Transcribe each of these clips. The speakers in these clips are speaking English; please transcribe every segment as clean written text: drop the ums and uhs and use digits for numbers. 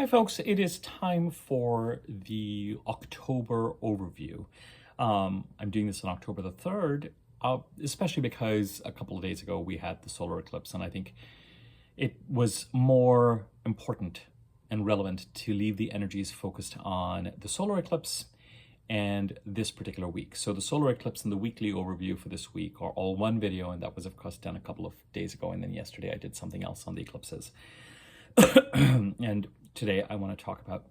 Hi folks, it is time for the October overview. I'm doing this on October the 3rd, especially because a couple of days ago we had the solar eclipse, and I think it was more important and relevant to leave the energies focused on the solar eclipse and this particular week. So the solar eclipse and the weekly overview for this week are all one video, and that was of course done a couple of days ago, and then yesterday I did something else on the eclipses. And today I want to talk about,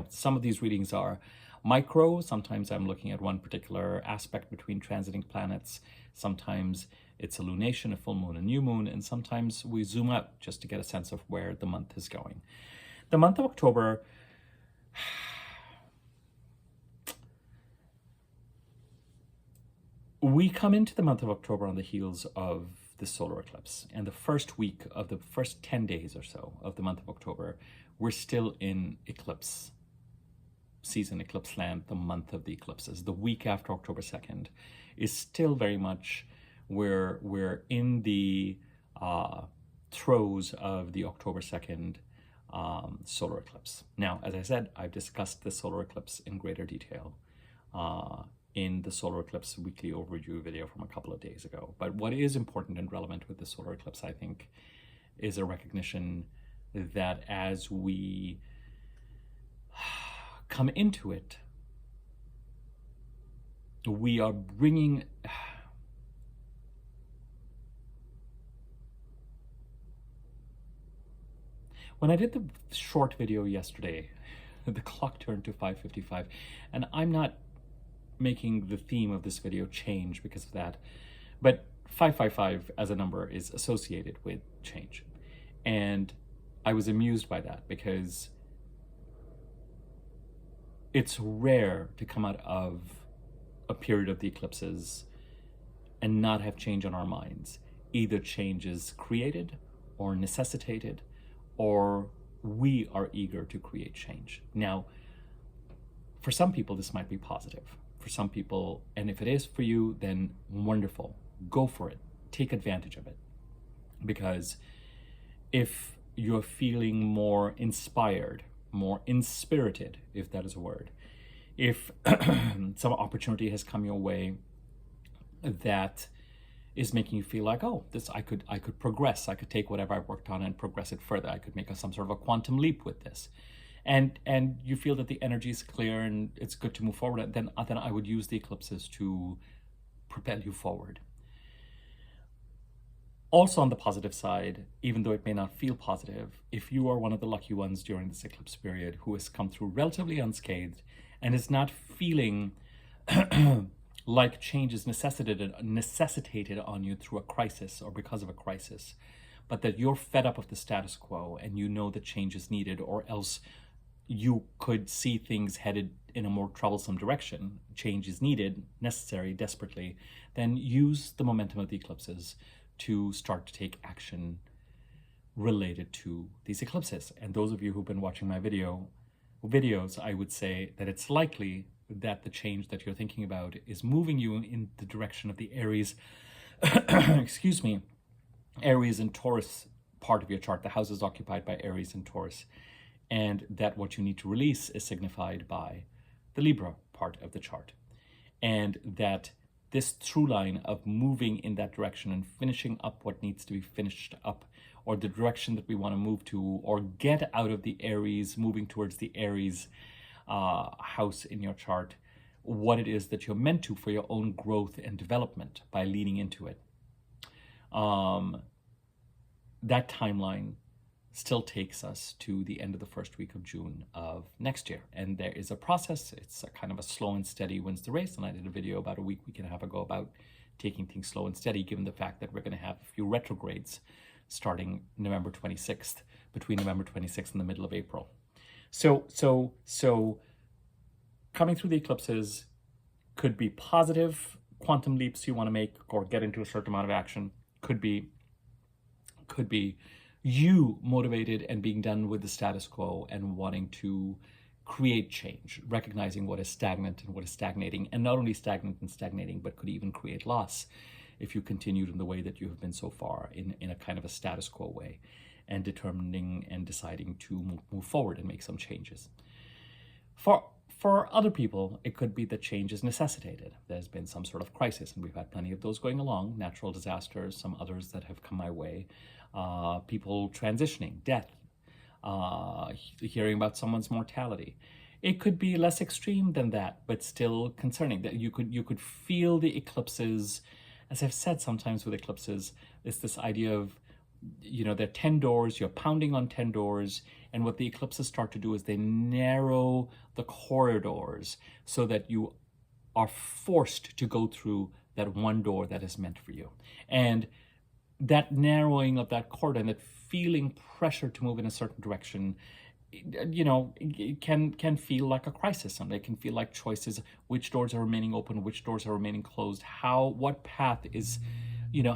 some of these readings are micro. Sometimes I'm looking at one particular aspect between transiting planets. Sometimes it's a lunation, a full moon, a new moon, and sometimes we zoom out just to get a sense of where the month is going. The month of October, we come into the month of October on the heels of the solar eclipse, and the first week of the first 10 days or so of the month of October, we're still in eclipse season, eclipse land, the month of the eclipses. The week after October 2nd is still very much where we're in the throes of the October 2nd solar eclipse. Now, as I said, I've discussed the solar eclipse in greater detail in the solar eclipse weekly overview video from a couple of days ago. But what is important and relevant with the solar eclipse, I think, is a recognition that as we come into it, we are bringing when I did the short video yesterday, the clock turned to 5:55, and I'm not making the theme of this video change because of that, but 555 as a number is associated with change, and I was amused by that because it's rare to come out of a period of the eclipses and not have change on our minds. Either change is created or necessitated, or we are eager to create change. Now, for some people this might be positive. For some people, and if it is for you, then wonderful, go for it, take advantage of it. Because if you're feeling more inspired, more inspirited, if that is a word, if some opportunity has come your way that is making you feel like, oh, this I could progress, I could take whatever I've worked on and progress it further, I could make some sort of a quantum leap with this, and you feel that the energy is clear and it's good to move forward, then I would use the eclipses to propel you forward. Also, on the positive side, even though it may not feel positive, if you are one of the lucky ones during this eclipse period who has come through relatively unscathed and is not feeling like change is necessitated on you through a crisis or because of a crisis, but that you're fed up of the status quo and you know that change is needed, or else you could see things headed in a more troublesome direction, change is needed, necessary, desperately, then use the momentum of the eclipses to start to take action related to these eclipses. And those of you who've been watching my videos, I would say that it's likely that the change that you're thinking about is moving you in the direction of the Aries, excuse me, Aries and Taurus part of your chart. The house is occupied by Aries and Taurus, and that what you need to release is signified by the Libra part of the chart, and that this through line of moving in that direction and finishing up what needs to be finished up, or the direction that we want to move to, or get out of the Aries, moving towards the Aries house in your chart, what it is that you're meant to for your own growth and development by leaning into it. That timeline still takes us to the end of the first week of June of next year. And there is a process. It's a kind of a slow and steady wins the race. And I did a video about a week and a half ago about taking things slow and steady, given the fact that we're going to have a few retrogrades starting November 26th, between November 26th and the middle of April. So coming through the eclipses could be positive quantum leaps you want to make or get into a certain amount of action. Could be you motivated and being done with the status quo and wanting to create change, recognizing what is stagnant and what is stagnating, and not only stagnant and stagnating, but could even create loss if you continued in the way that you have been so far, in a kind of a status quo way. and determining and deciding to move forward and make some changes. For other people, it could be that change is necessitated. There's been some sort of crisis, and we've had plenty of those going along, natural disasters, some others that have come my way, people transitioning, death, hearing about someone's mortality. It could be less extreme than that, but still concerning. That you could feel the eclipses. As I've said sometimes with eclipses, it's this idea of, there are 10 doors, you're pounding on 10 doors, and what the eclipses start to do is they narrow the corridors so that you are forced to go through that one door that is meant for you. And that narrowing of that corridor and that feeling pressure to move in a certain direction, it can feel like a crisis. It can feel like choices, which doors are remaining open, which doors are remaining closed, what path is,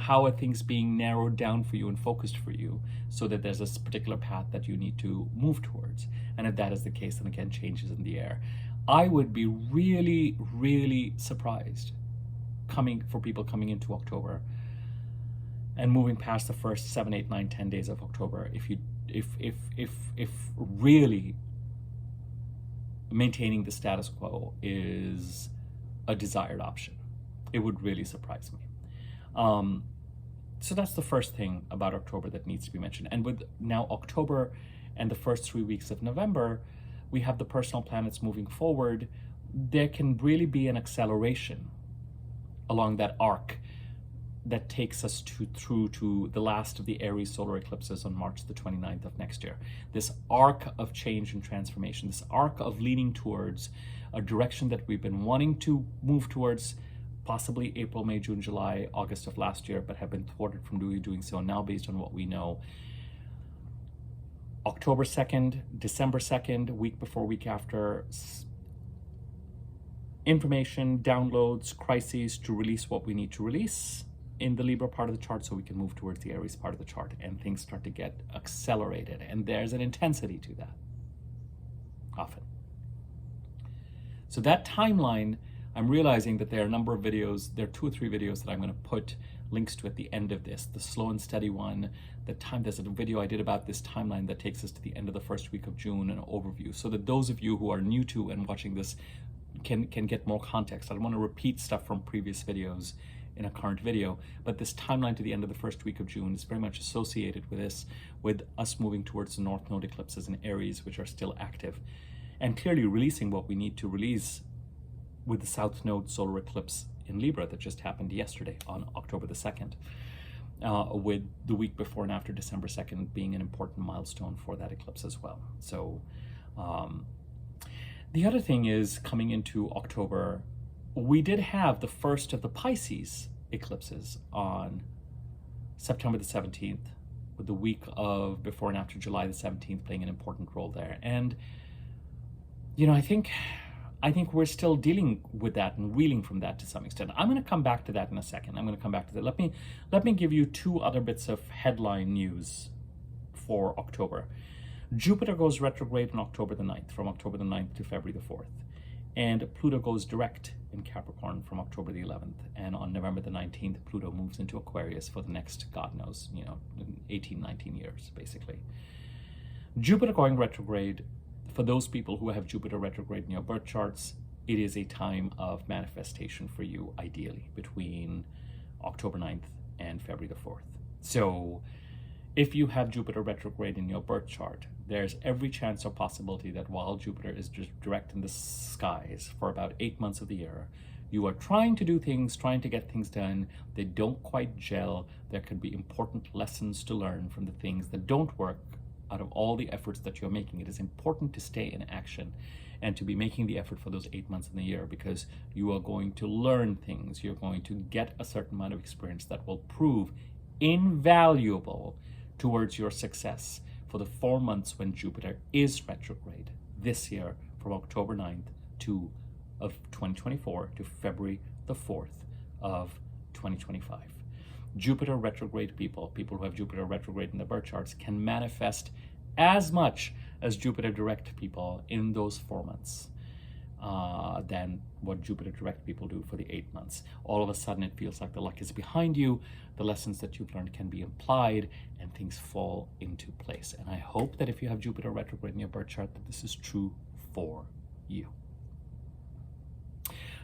how are things being narrowed down for you and focused for you so that there's a particular path that you need to move towards. And if that is the case, then again, changes in the air. I would be really, really surprised for people coming into October and moving past the first 7, 8, 9, 10 days of October, if really maintaining the status quo is a desired option. It would really surprise me. So that's the first thing about October that needs to be mentioned. And with now October and the first 3 weeks of November, we have the personal planets moving forward. There can really be an acceleration along that arc that takes us through to the last of the Aries solar eclipses on March the 29th of next year. This arc of change and transformation, this arc of leaning towards a direction that we've been wanting to move towards, possibly April, May, June, July, August of last year, but have been thwarted from doing so now based on what we know. October 2nd, December 2nd, week before, week after, information, downloads, crises to release what we need to release in the Libra part of the chart so we can move towards the Aries part of the chart, and things start to get accelerated. And there's an intensity to that, often. So that timeline, I'm realizing that there are a number of videos, there are 2 or 3 videos that I'm going to put links to at the end of this. The slow and steady one, there's a video I did about this timeline that takes us to the end of the first week of June, an overview, so that those of you who are new to and watching this can get more context. I don't want to repeat stuff from previous videos in a current video, but this timeline to the end of the first week of June is very much associated with us moving towards the North Node eclipses in Aries, which are still active, and clearly releasing what we need to release with the South Node solar eclipse in Libra that just happened yesterday on October the 2nd, with the week before and after December 2nd being an important milestone for that eclipse as well. So the other thing is, coming into October, we did have the first of the Pisces eclipses on September the 17th, with the week of before and after July the 17th playing an important role there. And, I think we're still dealing with that and reeling from that to some extent. I'm going to come back to that in a second. Let me give you 2 other bits of headline news for October. Jupiter goes retrograde on October the 9th, from October the 9th to February the 4th. And Pluto goes direct in Capricorn from October the 11th. And on November the 19th, Pluto moves into Aquarius for the next, God knows, 18, 19 years, basically. Jupiter going retrograde, for those people who have Jupiter retrograde in your birth charts, it is a time of manifestation for you, ideally, between October 9th and February the 4th. So if you have Jupiter retrograde in your birth chart, there's every chance or possibility that while Jupiter is just direct in the skies for about 8 months of the year, you are trying to do things, trying to get things done. They don't quite gel. There could be important lessons to learn from the things that don't work out of all the efforts that you're making. It is important to stay in action and to be making the effort for those 8 months in the year, because you are going to learn things. You're going to get a certain amount of experience that will prove invaluable towards your success for the 4 months when Jupiter is retrograde this year, from October 9th of 2024 to February the 4th of 2025. Jupiter retrograde people who have Jupiter retrograde in their birth charts, can manifest as much as Jupiter direct people in those 4 months. than what Jupiter direct people do for the 8 months. All of a sudden, it feels like the luck is behind you. The lessons that you've learned can be applied, and things fall into place. And I hope that if you have Jupiter retrograde in your birth chart, that this is true for you.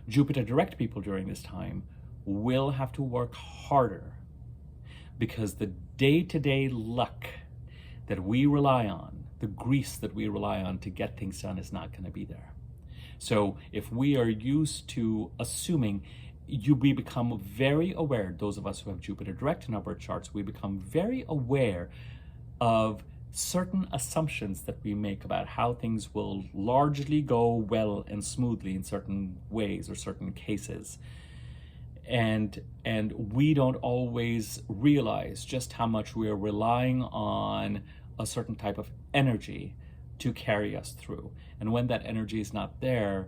Jupiter direct people during this time will have to work harder, because the day-to-day luck that we rely on, the grease that we rely on to get things done, is not going to be there. So if we are used to assuming, we become very aware, those of us who have Jupiter direct in our birth charts, we become very aware of certain assumptions that we make about how things will largely go well and smoothly in certain ways or certain cases. And we don't always realize just how much we are relying on a certain type of energy to carry us through. And when that energy is not there,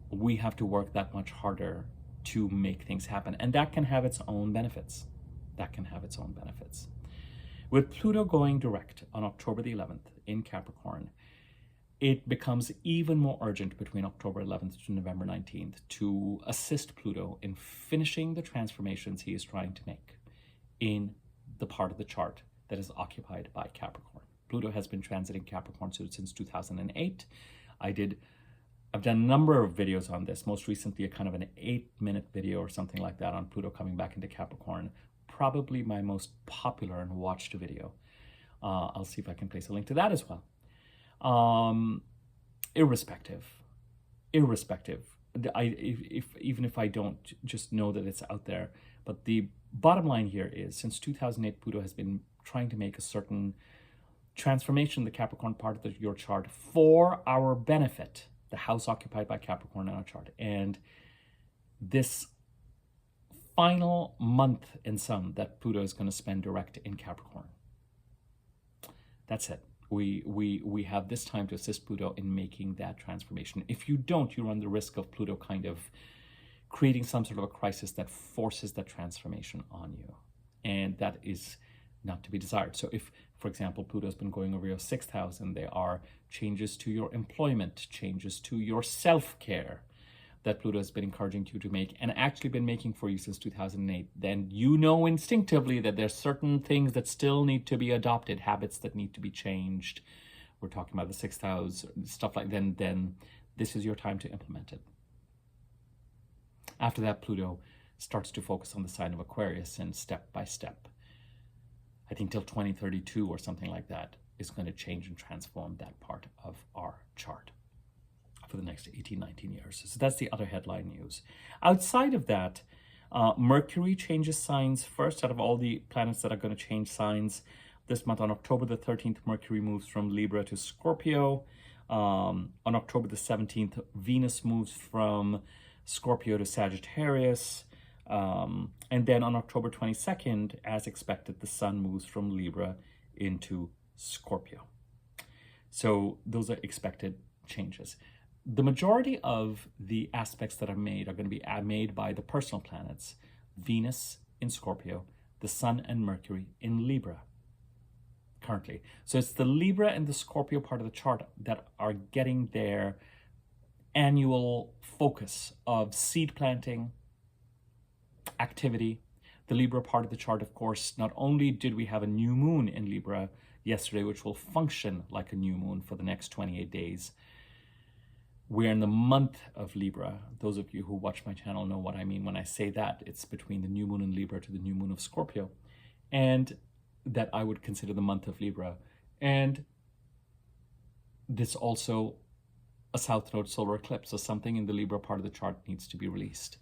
we have to work that much harder to make things happen. And that can have its own benefits. With Pluto going direct on October the 11th in Capricorn, it becomes even more urgent between October 11th to November 19th to assist Pluto in finishing the transformations he is trying to make in the part of the chart that is occupied by Capricorn. Pluto has been transiting Capricorn since 2008. I've done a number of videos on this, most recently a kind of an 8-minute video or something like that on Pluto coming back into Capricorn, probably my most popular and watched video. I'll see if I can place a link to that as well. Irrespective, even if I don't, just know that it's out there. But the bottom line here is, since 2008, Pluto has been trying to make a certain transformation in the Capricorn part of your chart for our benefit, the house occupied by Capricorn in our chart. And this final month and some that Pluto is going to spend direct in Capricorn, that's it. We have this time to assist Pluto in making that transformation. If you don't, you run the risk of Pluto kind of creating some sort of a crisis that forces that transformation on you. And that is not to be desired. So if, for example, Pluto has been going over your 6th house and there are changes to your employment, changes to your self-care that Pluto has been encouraging you to make and actually been making for you since 2008, then you know instinctively that there's certain things that still need to be adopted, habits that need to be changed. We're talking about the 6th house, stuff like that. Then this is your time to implement it. After that, Pluto starts to focus on the sign of Aquarius, and step by step, I think till 2032 or something like that, is going to change and transform that part of our chart for the next 18, 19 years. So that's the other headline news. Outside of that, Mercury changes signs first out of all the planets that are going to change signs this month. On October the 13th, Mercury moves from Libra to Scorpio. On October the 17th, Venus moves from Scorpio to Sagittarius. And then on October 22nd, as expected, the Sun moves from Libra into Scorpio. So those are expected changes. The majority of the aspects that are going to be made by the personal planets: Venus in Scorpio, the Sun and Mercury in Libra currently. So it's the Libra and the Scorpio part of the chart that are getting their annual focus of seed planting activity. The Libra part of the chart, of course, not only did we have a new moon in Libra yesterday, which will function like a new moon for the next 28 days, we're in the month of Libra. Those of you who watch my channel know what I mean when I say that. It's between the new moon in Libra to the new moon of Scorpio. And that I would consider the month of Libra. And this also a South Node solar eclipse. So something in the Libra part of the chart needs to be released.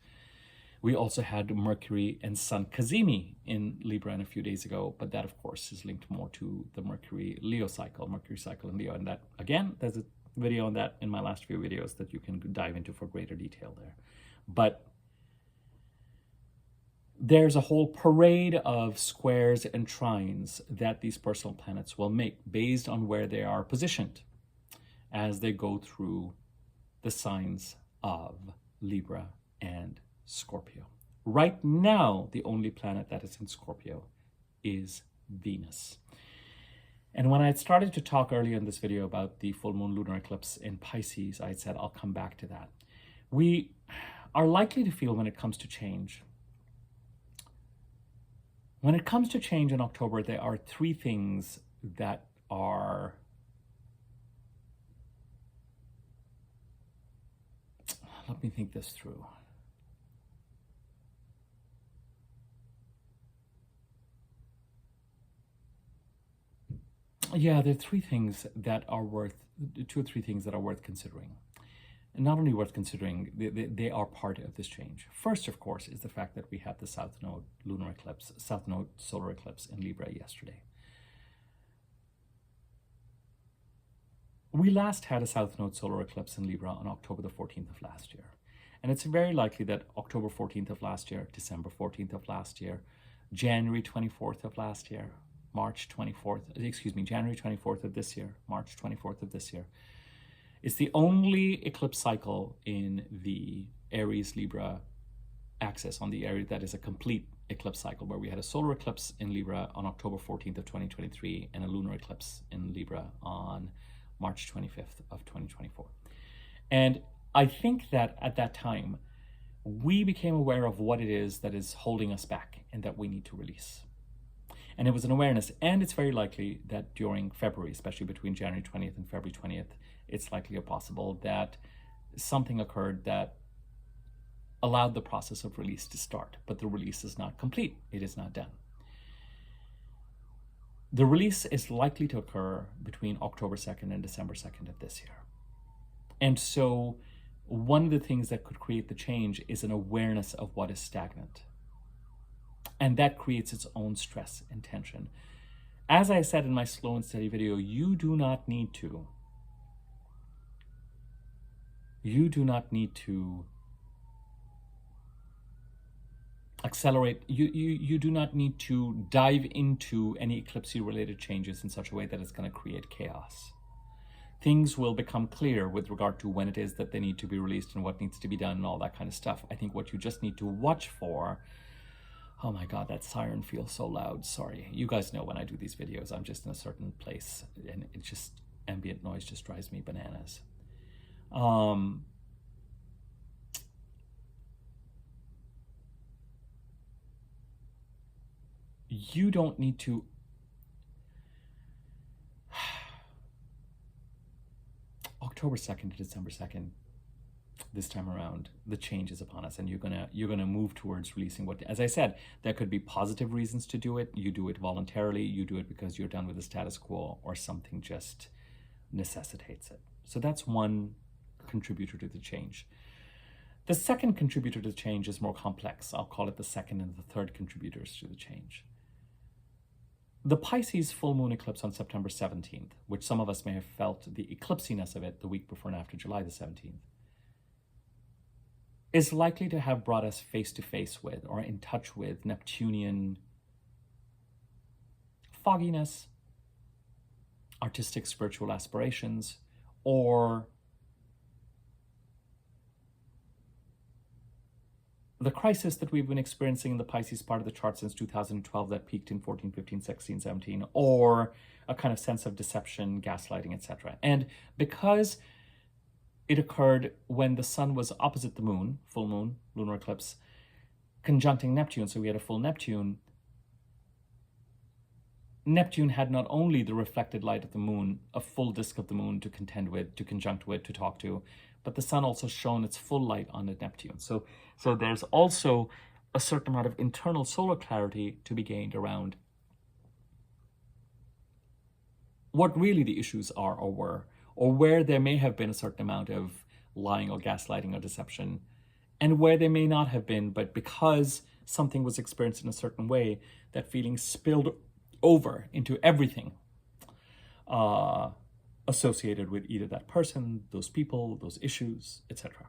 We also had Mercury and Sun Cazimi in Libra a few days ago, but that, of course, is linked more to the Mercury-Leo cycle, Mercury cycle in Leo. And that, again, there's a video on that in my last few videos that you can dive into for greater detail there. But there's a whole parade of squares and trines that these personal planets will make based on where they are positioned as they go through the signs of Libra and Scorpio. Right now, the only planet that is in Scorpio is Venus. And when I had started to talk earlier in this video about the full moon lunar eclipse in Pisces, I had said I'll come back to that. We are likely to feel when it comes to change. When it comes to change in October, there are three things that are let me think this through. Yeah, there are three things that are worth, two or three things that are worth considering. And not only worth considering, they are part of this change. First, of course, is the fact that we had the South Node lunar eclipse, South Node solar eclipse in Libra yesterday. We last had a South Node solar eclipse in Libra on October the 14th of last year. And it's very likely that October 14th of last year, December 14th of last year, January 24th of last year, March 24th, January 24th of this year, March 24th of this year, it's the only eclipse cycle in the Aries Libra axis on the area that is a complete eclipse cycle, where we had a solar eclipse in Libra on October 14th of 2023 and a lunar eclipse in Libra on March 25th of 2024. And I think that at that time, we became aware of what it is that is holding us back and that we need to release. And it was an awareness, and it's very likely that during February, especially between January 20th and February 20th, it's likely or possible that something occurred that allowed the process of release to start, but the release is not complete. It is not done. The release is likely to occur between October 2nd and December 2nd of this year. And so one of the things that could create the change is an awareness of what is stagnant. And that creates its own stress and tension. As I said in my slow and steady video, you do not need to accelerate, you do not need to dive into any eclipse related changes in such a way that it's going to create chaos. Things will become clear with regard to when it is that they need to be released and what needs to be done and all that kind of stuff. I think what you just need to watch for, oh my God, that siren feels so loud. Sorry. You guys know when I do these videos, I'm just in a certain place and it just, ambient noise just drives me bananas. You don't need to October 2nd to December 2nd, this time around, the change is upon us, and you're gonna move towards releasing what, as I said, there could be positive reasons to do it. You do it voluntarily, you do it because you're done with the status quo, or something just necessitates it. So that's one contributor to the change. The second contributor to the change is more complex. I'll call it the second and the third contributors to the change. The Pisces full moon eclipse on September 17th, which some of us may have felt the eclipsiness of it the week before and after July the 17th, is likely to have brought us face to face with or in touch with Neptunian fogginess, artistic spiritual aspirations, or the crisis that we've been experiencing in the Pisces part of the chart since 2012 that peaked in 14, 15, 16, 17, or a kind of sense of deception, gaslighting, etc. And because it occurred when the sun was opposite the moon, full moon, lunar eclipse, conjuncting Neptune, so we had a full Neptune, Neptune had not only the reflected light of the moon, a full disk of the moon to contend with, to conjunct with, to talk to, but the sun also shone its full light on the Neptune. So there's also a certain amount of internal solar clarity to be gained around what really the issues are or were, or where there may have been a certain amount of lying or gaslighting or deception, and where there may not have been, but because something was experienced in a certain way, that feeling spilled over into everything associated with either that person, those people, those issues, etc.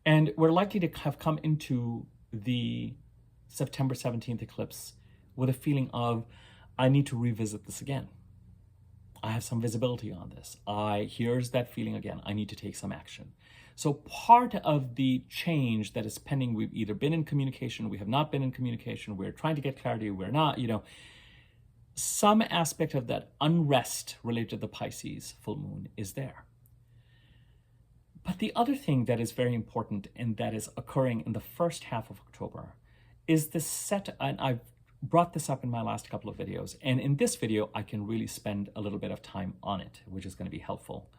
And we're likely to have come into the September 17th eclipse with a feeling of, I need to revisit this again. I have some visibility on this. Here's that feeling again. I need to take some action. So part of the change that is pending, we've either been in communication, we have not been in communication, we're trying to get clarity, we're not, some aspect of that unrest related to the Pisces full moon is there. But the other thing that is very important and that is occurring in the first half of October is this set, and I've brought this up in my last couple of videos, and in this video I can really spend a little bit of time on it, which is going to be helpful,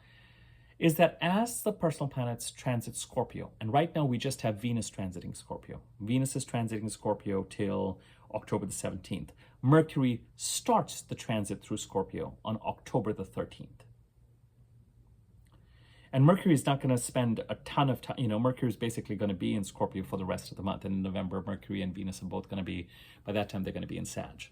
is that as the personal planets transit Scorpio, and right now we just have Venus transiting Scorpio. Venus is transiting Scorpio till October the 17th. Mercury starts the transit through Scorpio on October the 13th. And Mercury is not going to spend a ton of time. Mercury is basically going to be in Scorpio for the rest of the month. And in November, Mercury and Venus are both going to be, by that time, they're going to be in Sag.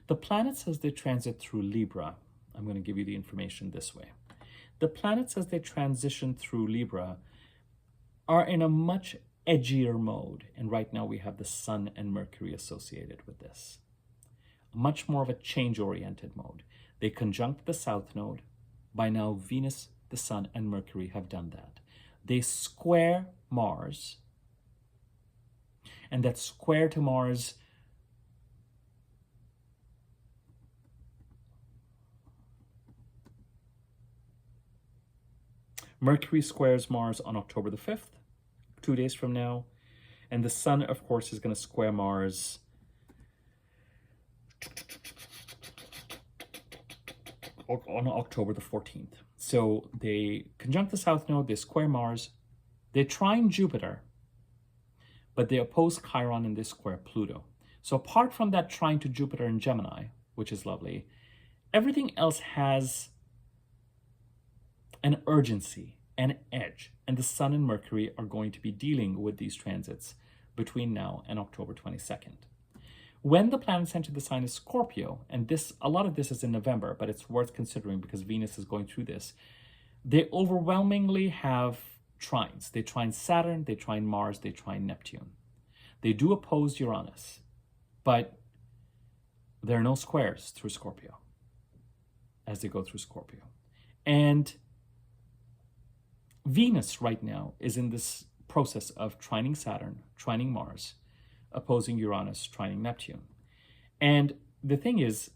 The planets as they transit through Libra, I'm going to give you the information this way. The planets as they transition through Libra are in a much edgier mode, and right now we have the Sun and Mercury associated with this. Much more of a change-oriented mode. They conjunct the South Node. By now, Venus, the Sun, and Mercury have done that. They square Mars, and that square to Mars Mercury squares Mars on October the 5th. 2 days from now, and the Sun, of course, is going to square Mars on October the 14th. So they conjunct the South Node, they square Mars, they trine Jupiter, but they oppose Chiron and they square Pluto. So apart from that trine to Jupiter in Gemini, which is lovely, everything else has an urgency, an edge, and the Sun and Mercury are going to be dealing with these transits between now and October 22nd. When the planets enter the sign of Scorpio, and a lot of this is in November, but it's worth considering because Venus is going through this, they overwhelmingly have trines. They trine Saturn, they trine Mars, they trine Neptune. They do oppose Uranus, but there are no squares through Scorpio as they go through Scorpio. And Venus right now is in this process of trining Saturn, trining Mars, opposing Uranus, trining Neptune. And the thing is,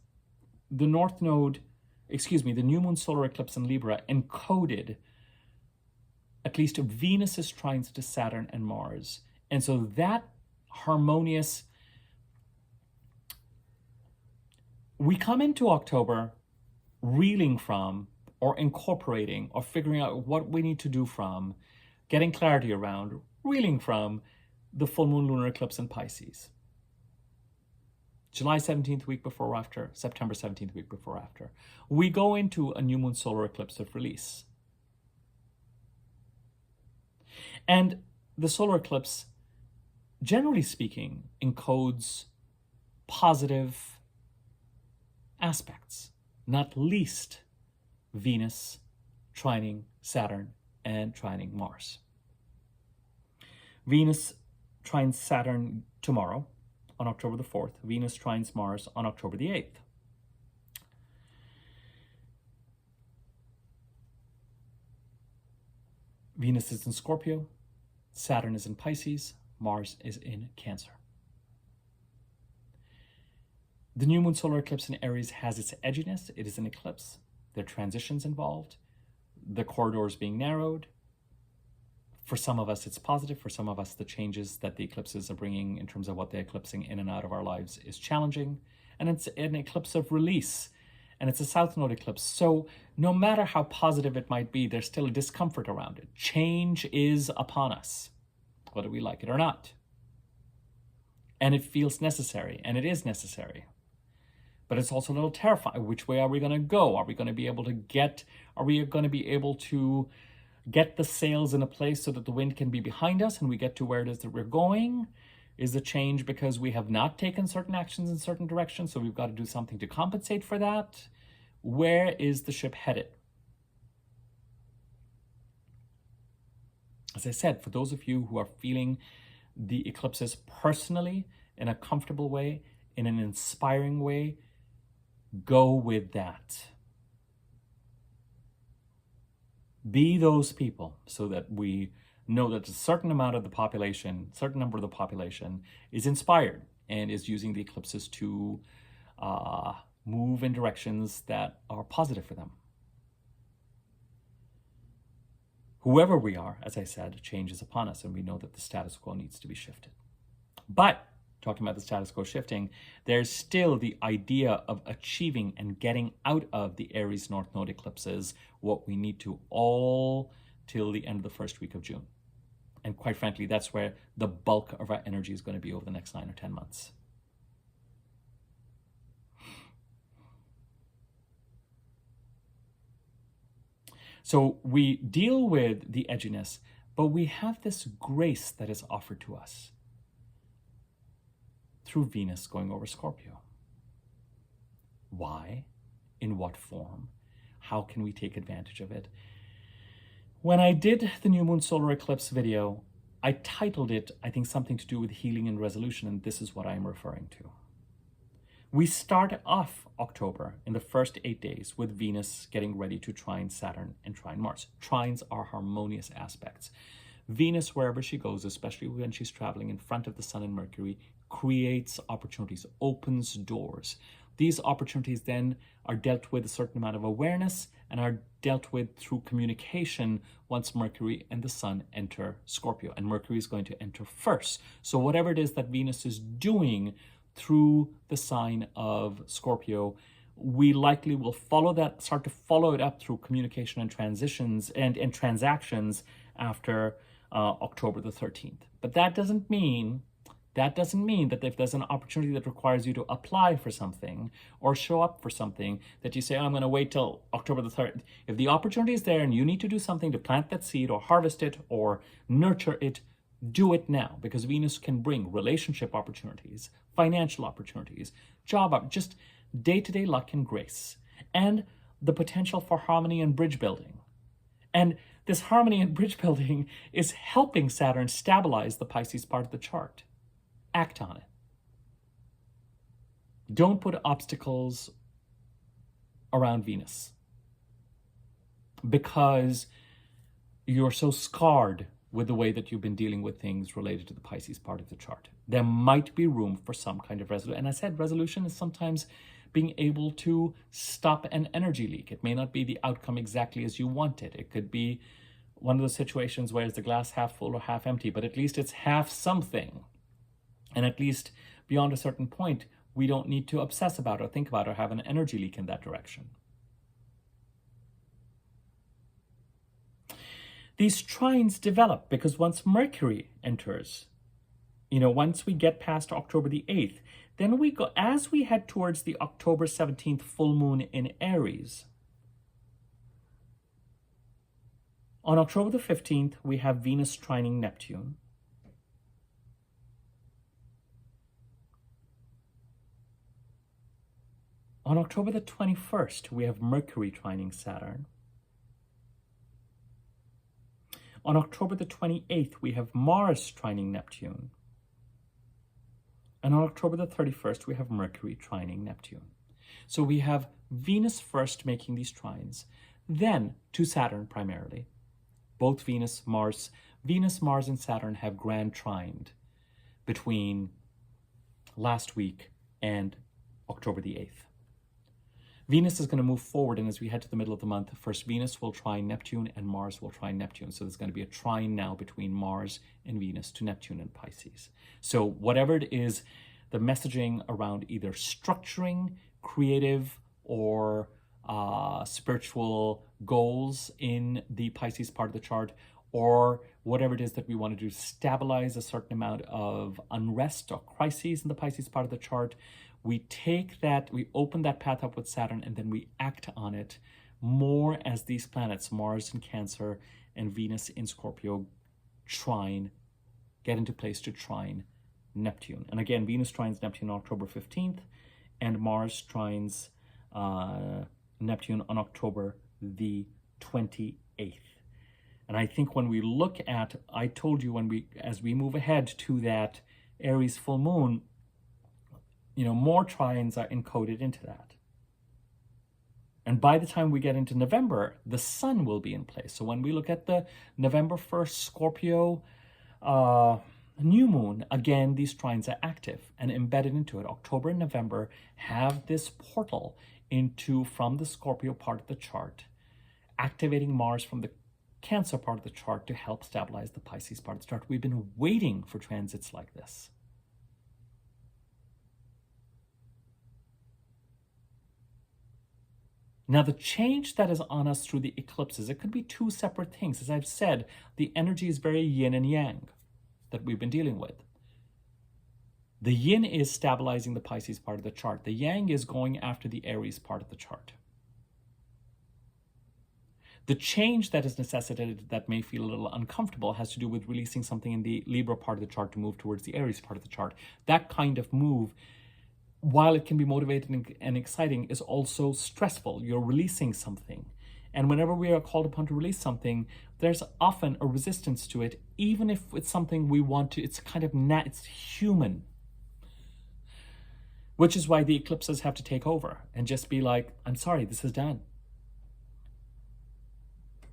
the new moon solar eclipse in Libra encoded at least Venus's trines to Saturn and Mars. And so that harmonious, we come into October reeling from or incorporating or figuring out what we need to do from, getting clarity around, reeling from the full moon lunar eclipse in Pisces. July 17th, week before or after, September 17th, week before or after. We go into a new moon solar eclipse of release. And the solar eclipse, generally speaking, encodes positive aspects, not least Venus trining Saturn and trining Mars. Venus trines Saturn tomorrow on October the 4th. Venus trines Mars on October the 8th. Venus is in Scorpio, Saturn is in Pisces, Mars is in Cancer. The new moon solar eclipse in Aries has its edginess. It is an eclipse. There are transitions involved, the corridors being narrowed. For some of us, it's positive. For some of us, the changes that the eclipses are bringing in terms of what they're eclipsing in and out of our lives is challenging. And it's an eclipse of release, and it's a South Node eclipse. So no matter how positive it might be, there's still a discomfort around it. Change is upon us, whether we like it or not. And it feels necessary, and it is necessary. But it's also a little terrifying. Which way are we going to go? Are we going to be able to get the sails in a place so that the wind can be behind us and we get to where it is that we're going? Is the change because we have not taken certain actions in certain directions, so we've got to do something to compensate for that? Where is the ship headed? As I said, for those of you who are feeling the eclipses personally in a comfortable way, in an inspiring way, go with that. Be those people so that we know that a certain amount of the population, certain number of the population is inspired and is using the eclipses to move in directions that are positive for them. Whoever we are, as I said, change is upon us, and we know that the status quo needs to be shifted. But talking about the status quo shifting, there's still the idea of achieving and getting out of the Aries North Node eclipses what we need to all till the end of the first week of June. And quite frankly, that's where the bulk of our energy is going to be over the next 9 or 10 months. So we deal with the edginess, but we have this grace that is offered to us through Venus going over Scorpio. Why? In what form? How can we take advantage of it? When I did the new moon solar eclipse video, I titled it, I think, something to do with healing and resolution, and this is what I'm referring to. We start off October in the first 8 days with Venus getting ready to trine Saturn and trine Mars. Trines are harmonious aspects. Venus, wherever she goes, especially when she's traveling in front of the Sun and Mercury, creates opportunities, opens doors. These opportunities then are dealt with a certain amount of awareness and are dealt with through communication once Mercury and the Sun enter Scorpio. And Mercury is going to enter first. So whatever it is that Venus is doing through the sign of Scorpio, we likely will follow that, start to follow it up through communication and transitions and transactions after October the 13th. But that doesn't mean that if there's an opportunity that requires you to apply for something or show up for something, that you say, oh, I'm going to wait till October the 3rd. If the opportunity is there and you need to do something to plant that seed or harvest it or nurture it, do it now, because Venus can bring relationship opportunities, financial opportunities, just day-to-day luck and grace, and the potential for harmony and bridge building. And this harmony and bridge building is helping Saturn stabilize the Pisces part of the chart. Act on it. Don't put obstacles around Venus because you're so scarred with the way that you've been dealing with things related to the Pisces part of the chart. There might be room for some kind of resolution. And I said resolution is sometimes being able to stop an energy leak. It may not be the outcome exactly as you want it. It could be one of those situations where it's the glass half full or half empty, but at least it's half something. And at least beyond a certain point, we don't need to obsess about or think about or have an energy leak in that direction. These trines develop because once Mercury enters, once we get past October the 8th, then we go, as we head towards the October 17th full moon in Aries. On October the 15th, we have Venus trining Neptune. On October the 21st, we have Mercury trining Saturn. On October the 28th, we have Mars trining Neptune. And on October the 31st, we have Mercury trining Neptune. So we have Venus first making these trines, then to Saturn primarily. Both Venus, Mars, and Saturn have grand trined between last week and October the 8th. Venus is going to move forward, and as we head to the middle of the month, first Venus will trine Neptune and Mars will trine Neptune. So there's going to be a trine now between Mars and Venus to Neptune and Pisces. So whatever it is, the messaging around either structuring, creative, or spiritual goals in the Pisces part of the chart, or whatever it is that we want to do to stabilize a certain amount of unrest or crises in the Pisces part of the chart, we take that, we open that path up with Saturn, and then we act on it more as these planets, Mars in Cancer and Venus in Scorpio, get into place to trine Neptune. And again, Venus trines Neptune on October 15th, and Mars trines Neptune on October the 28th. And I think when we look at, I told you as we move ahead to that Aries full moon, more trines are encoded into that. And by the time we get into November, the sun will be in place. So when we look at the November 1st Scorpio new moon, again, these trines are active and embedded into it. October and November have this portal from the Scorpio part of the chart, activating Mars from the Cancer part of the chart to help stabilize the Pisces part of the chart. We've been waiting for transits like this. Now, the change that is on us through the eclipses, it could be two separate things. As I've said, the energy is very yin and yang that we've been dealing with. The yin is stabilizing the Pisces part of the chart. The yang is going after the Aries part of the chart. The change that is necessitated that may feel a little uncomfortable has to do with releasing something in the Libra part of the chart to move towards the Aries part of the chart. That kind of move, while it can be motivating and exciting, is also stressful. You're releasing something. And whenever we are called upon to release something, there's often a resistance to it, even if it's something we want to, it's kind of it's human. Which is why the eclipses have to take over and just be like, I'm sorry, this is done.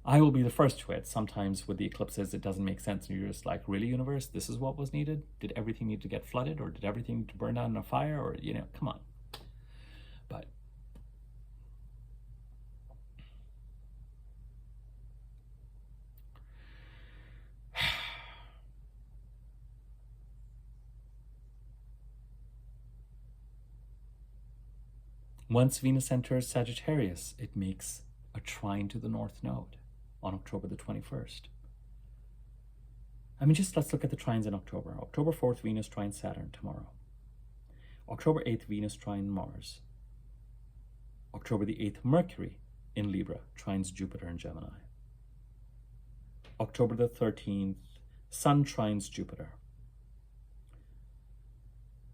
I will be the first to it. Sometimes with the eclipses, it doesn't make sense. And you're just like, really, universe, this is what was needed? Did everything need to get flooded? Or did everything need to burn down in a fire? Or, come on. But once Venus enters Sagittarius, it makes a trine to the North Node on October the 21st. I mean, just let's look at the trines in October. October 4th, Venus trine Saturn tomorrow. October 8th, Venus trine Mars. October the 8th, Mercury in Libra trines Jupiter in Gemini. October the 13th, Sun trines Jupiter.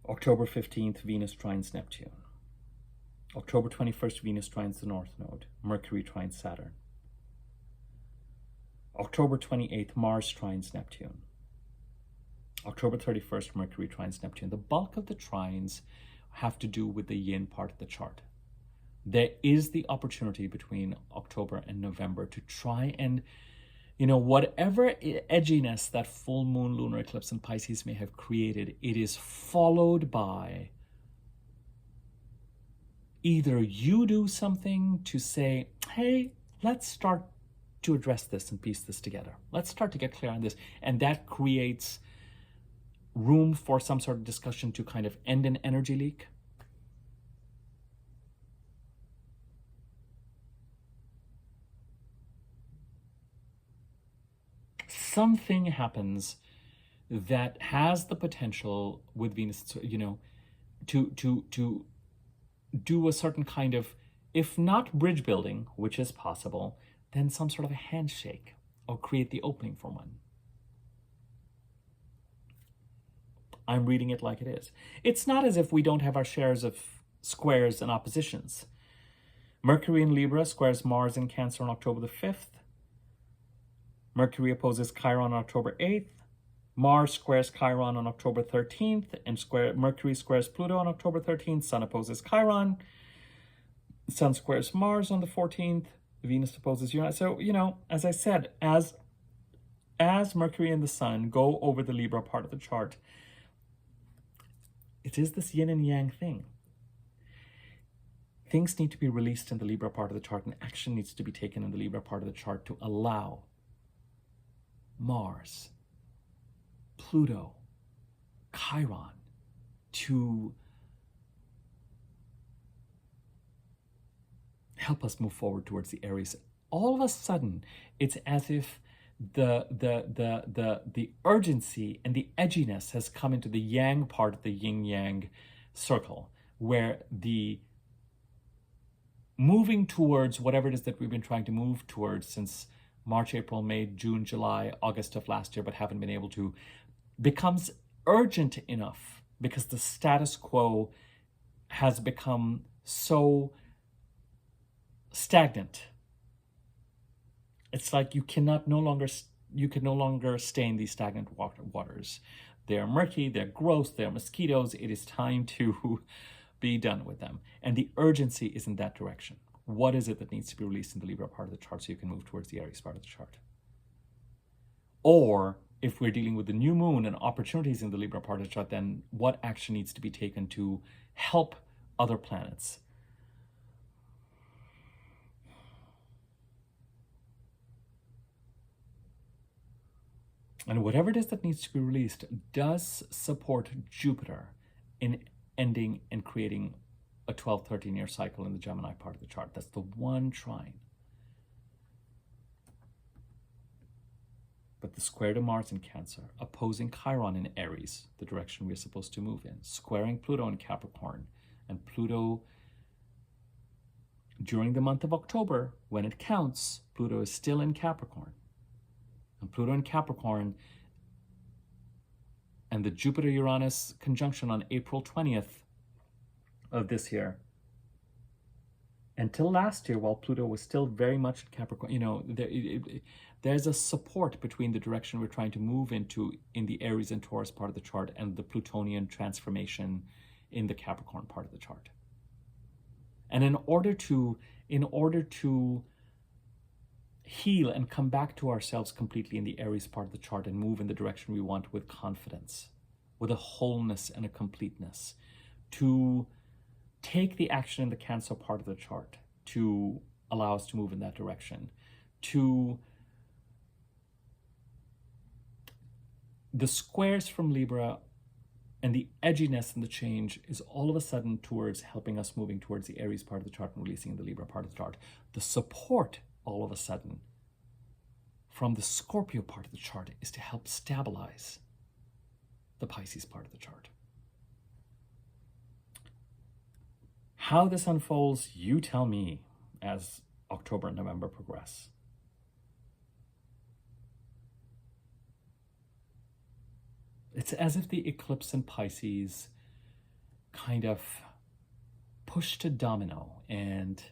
October 15th, Venus trines Neptune. October 21st, Venus trines the North Node. Mercury trines Saturn. October 28th, Mars trines Neptune. October 31st, Mercury trines Neptune. The bulk of the trines have to do with the yin part of the chart. There is the opportunity between October and November to try and, whatever edginess that full moon lunar eclipse in Pisces may have created, it is followed by either you do something to say, hey, let's start to address this and piece this together. Let's start to get clear on this. And that creates room for some sort of discussion to kind of end an energy leak. Something happens that has the potential with Venus, to do a certain kind of, if not bridge building, which is possible, then some sort of a handshake or create the opening for one. I'm reading it like it is. It's not as if we don't have our shares of squares and oppositions. Mercury in Libra squares Mars in Cancer on October the 5th. Mercury opposes Chiron on October 8th. Mars squares Chiron on October 13th. And Mercury squares Pluto on October 13th. Sun opposes Chiron. Sun squares Mars on the 14th. Venus opposes Uranus. So, as I said, as Mercury and the Sun go over the Libra part of the chart, it is this yin and yang thing. Things need to be released in the Libra part of the chart, and action needs to be taken in the Libra part of the chart to allow Mars, Pluto, Chiron to help us move forward towards the Aries. All of a sudden, it's as if the urgency and the edginess has come into the yang part of the yin-yang circle, where the moving towards whatever it is that we've been trying to move towards since March, April, May, June, July, August of last year, but haven't been able to, becomes urgent enough because the status quo has become so stagnant. It's like you can no longer stay in these stagnant waters. They're murky, they're gross, they're mosquitoes. It is time to be done with them. And the urgency is in that direction. What is it that needs to be released in the Libra part of the chart so you can move towards the Aries part of the chart? Or if we're dealing with the new moon and opportunities in the Libra part of the chart, then what action needs to be taken to help other planets? And whatever it is that needs to be released does support Jupiter in ending and creating a 12, 13-year cycle in the Gemini part of the chart. That's the one trine. But the square to Mars in Cancer, opposing Chiron in Aries, the direction we're supposed to move in, squaring Pluto in Capricorn, and Pluto during the month of October, when it counts, Pluto is still in Capricorn. And Pluto in Capricorn and the Jupiter-Uranus conjunction on April 20th of this year. Until last year, while Pluto was still very much in Capricorn, you know, there's a support between the direction we're trying to move into in the Aries and Taurus part of the chart and the Plutonian transformation in the Capricorn part of the chart. And in order to heal and come back to ourselves completely in the Aries part of the chart and move in the direction we want with confidence, with a wholeness and a completeness, to take the action in the Cancer part of the chart to allow us to move in that direction, to the squares from Libra and the edginess and the change is all of a sudden towards helping us moving towards the Aries part of the chart and releasing in the Libra part of the chart. The support all of a sudden from the Scorpio part of the chart is to help stabilize the Pisces part of the chart. How this unfolds, you tell me as October and November progress. It's as if the eclipse in Pisces kind of pushed a domino and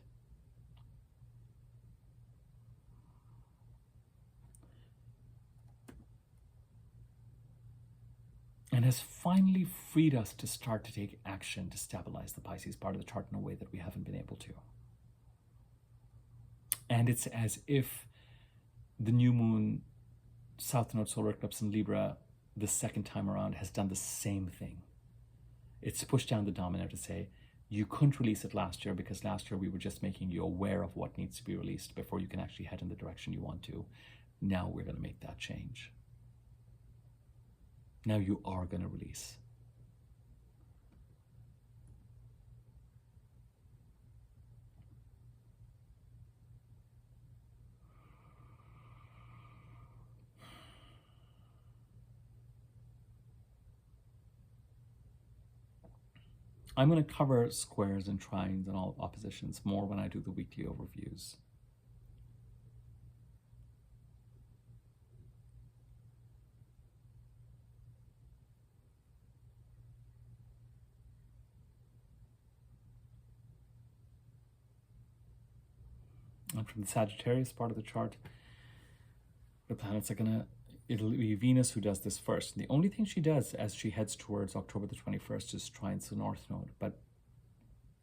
has finally freed us to start to take action to stabilize the Pisces part of the chart in a way that we haven't been able to. And it's as if the new moon, South Node solar eclipse in Libra, the second time around has done the same thing. It's pushed down the domino to say, you couldn't release it last year because last year we were just making you aware of what needs to be released before you can actually head in the direction you want to. Now we're going to make that change. Now you are going to release. I'm going to cover squares and trines and all oppositions more when I do the weekly overviews. And from the Sagittarius part of the chart, the planets are it'll be Venus who does this first. And the only thing she does as she heads towards October the 21st is trines the North Node. But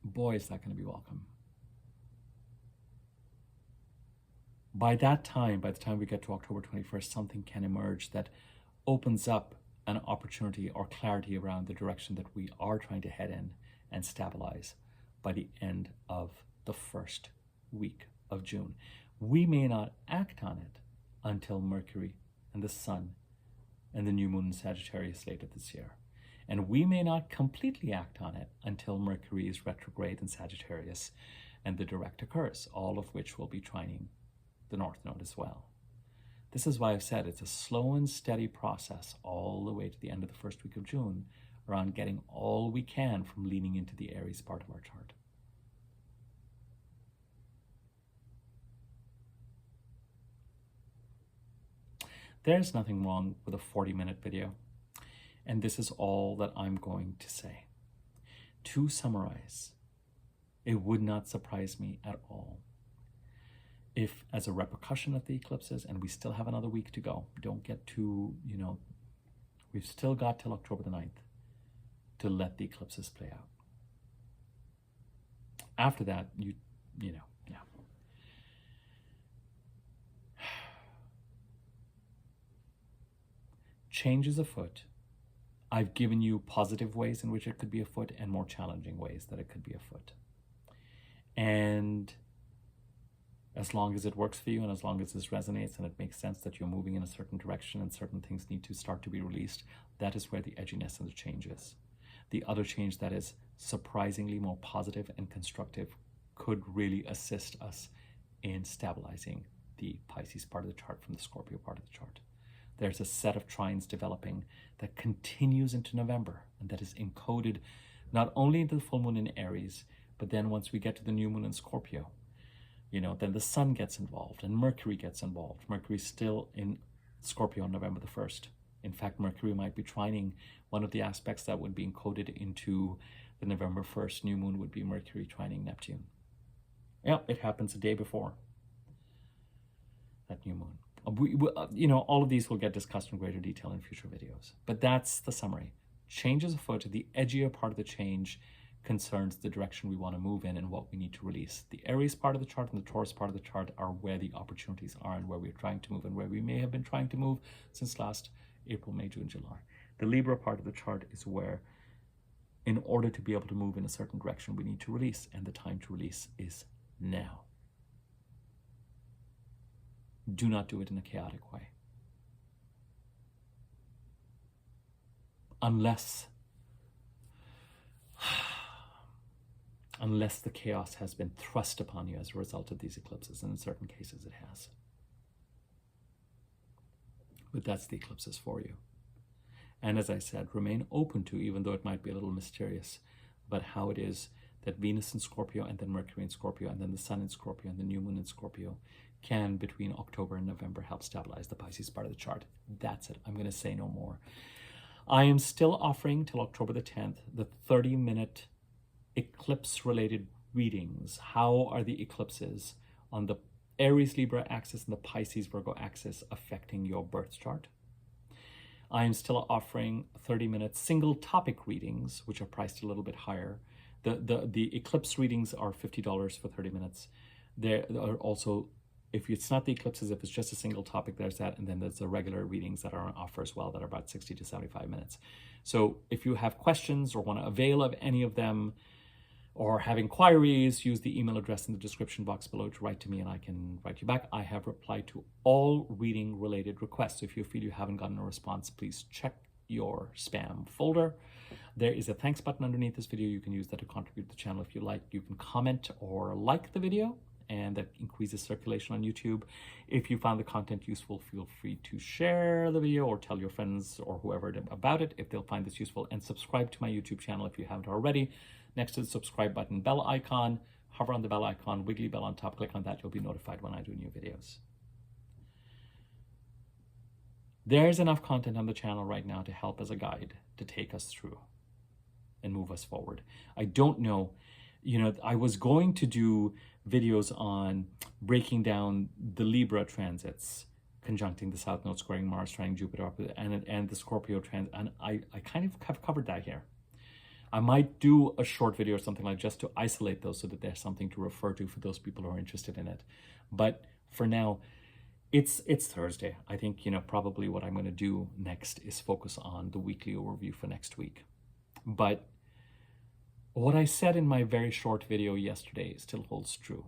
boy, is that going to be welcome. By the time we get to October 21st, something can emerge that opens up an opportunity or clarity around the direction that we are trying to head in and stabilize by the end of the first week of June. We may not act on it until Mercury and the Sun and the new moon in Sagittarius later this year. And we may not completely act on it until Mercury is retrograde in Sagittarius and the direct occurs, all of which will be trining the North Node as well. This is why I've said it's a slow and steady process all the way to the end of the first week of June around getting all we can from leaning into the Aries part of our chart. There's nothing wrong with a 40-minute video, and this is all that I'm going to say. To summarize, it would not surprise me at all if, as a repercussion of the eclipses, and we still have another week to go, don't get too, we've still got till October the 9th to let the eclipses play out. After that, Change is afoot. I've given you positive ways in which it could be afoot and more challenging ways that it could be afoot. And as long as it works for you and as long as this resonates and it makes sense that you're moving in a certain direction and certain things need to start to be released, that is where the edginess and the change is. The other change that is surprisingly more positive and constructive could really assist us in stabilizing the Pisces part of the chart from the Scorpio part of the chart. There's a set of trines developing that continues into November and that is encoded not only into the full moon in Aries, but then once we get to the new moon in Scorpio, then the sun gets involved and Mercury gets involved. Mercury's still in Scorpio on November the 1st. In fact, Mercury might be trining one of the aspects that would be encoded into the November 1st new moon would be Mercury trining Neptune. Yeah, it happens a day before that new moon. All of these will get discussed in greater detail in future videos. But that's the summary. Change is afoot. The edgier part of the change concerns the direction we want to move in and what we need to release. The Aries part of the chart and the Taurus part of the chart are where the opportunities are and where we're trying to move and where we may have been trying to move since last April, May, June, July. The Libra part of the chart is where, in order to be able to move in a certain direction, we need to release, and the time to release is now. Do not do it in a chaotic way. Unless the chaos has been thrust upon you as a result of these eclipses, and in certain cases it has. But that's the eclipses for you. And as I said, remain open to, even though it might be a little mysterious, but how it is that Venus in Scorpio and then Mercury in Scorpio and then the Sun in Scorpio and the new moon in Scorpio can, between October and November, help stabilize the Pisces part of the chart. That's it. I'm going to say no more. I am still offering till October the 10th the 30-minute eclipse-related readings. How are the eclipses on the Aries Libra axis and the Pisces Virgo axis affecting your birth chart? I am still offering 30-minute single topic readings, which are priced a little bit higher. The eclipse readings are $50 for 30 minutes. There are also, if it's not the eclipses, if it's just a single topic, there's that. And then there's the regular readings that are on offer as well that are about 60 to 75 minutes. So if you have questions or want to avail of any of them or have inquiries, use the email address in the description box below to write to me and I can write you back. I have replied to all reading related requests. So if you feel you haven't gotten a response, please check your spam folder. There is a thanks button underneath this video. You can use that to contribute to the channel if you like. You can comment or like the video, and that increases circulation on YouTube. If you found the content useful, feel free to share the video or tell your friends or whoever about it if they'll find this useful, and subscribe to my YouTube channel if you haven't already. Next to the subscribe button, bell icon, hover on the bell icon, wiggly bell on top, click on that. You'll be notified when I do new videos. There's enough content on the channel right now to help as a guide to take us through and move us forward. I don't know, I was going to do videos on breaking down the Libra transits, conjuncting the South Node, squaring Mars, trining Jupiter, and the Scorpio transit, and I kind of have covered that here. I might do a short video or something like just to isolate those so that there's something to refer to for those people who are interested in it. But for now, it's Thursday. I think, probably what I'm going to do next is focus on the weekly overview for next week. But what I said in my very short video yesterday still holds true.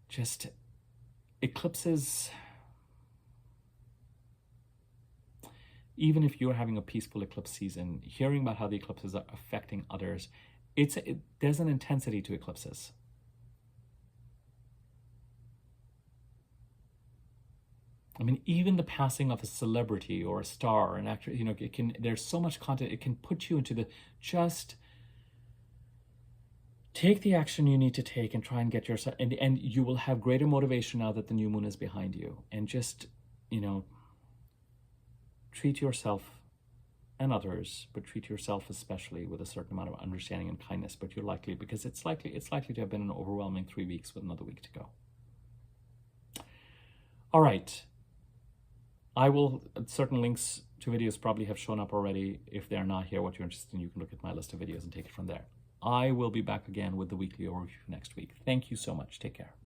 Just eclipses, even if you're having a peaceful eclipse season, hearing about how the eclipses are affecting others, there's an intensity to eclipses. I mean, even the passing of a celebrity or a star or an actor, there's so much content, it can put you into just take the action you need to take and try and get yourself, and you will have greater motivation now that the new moon is behind you. And just, treat yourself and others, but treat yourself especially with a certain amount of understanding and kindness. But because it's likely to have been an overwhelming 3 weeks with another week to go. All right. Certain links to videos probably have shown up already. If they're not here, what you're interested in, you can look at my list of videos and take it from there. I will be back again with the weekly overview next week. Thank you so much. Take care.